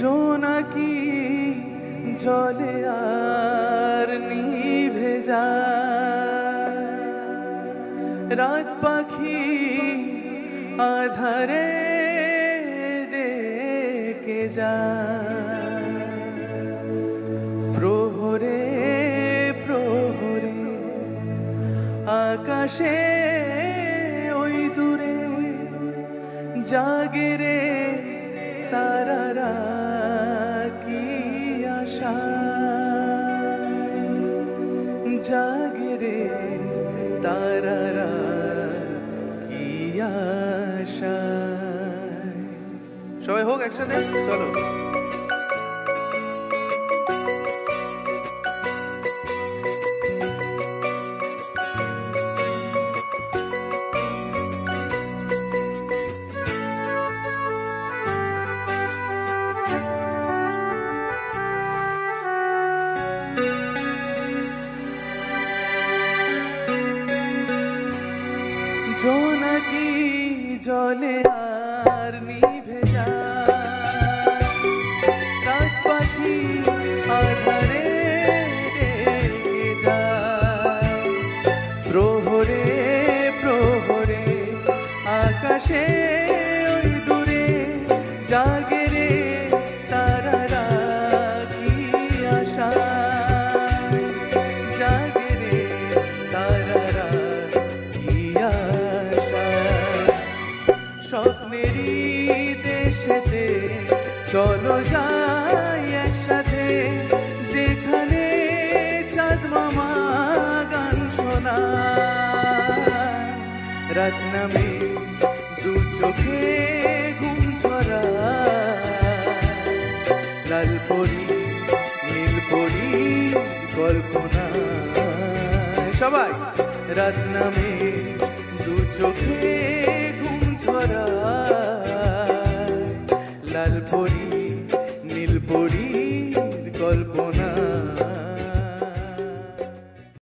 জোনাকি জলে আর নিভে যায়, রাত পাখি আধারে ডেকে যায়। প্রহরে প্রহরে আকাশে ওই দূরে জাগে রে তারারা কি আশা, জাগে রে তারারা কি আশা। সবাই হোক একসাথে, চলো। জোনাকি জলে আর নিভে যায়, রাত পাখি আধারে ডেকে যায়। প্রহরে প্রহরে আকাশে ওই দূরে জাগে রে তারারা কি আশা, জাগে রে তারারা কি আশা। স্বপ্নেরই দেশেতে চলো যাই একসাথে, যেখানে চাঁদ মামা গান শোনায়। রাত নামে দু চোখে ঘুম ঝরায়, লাল পরি নীল পরি কল্পনা। সবাই রাত নামে দু চোখে ঘুম ঝরায়,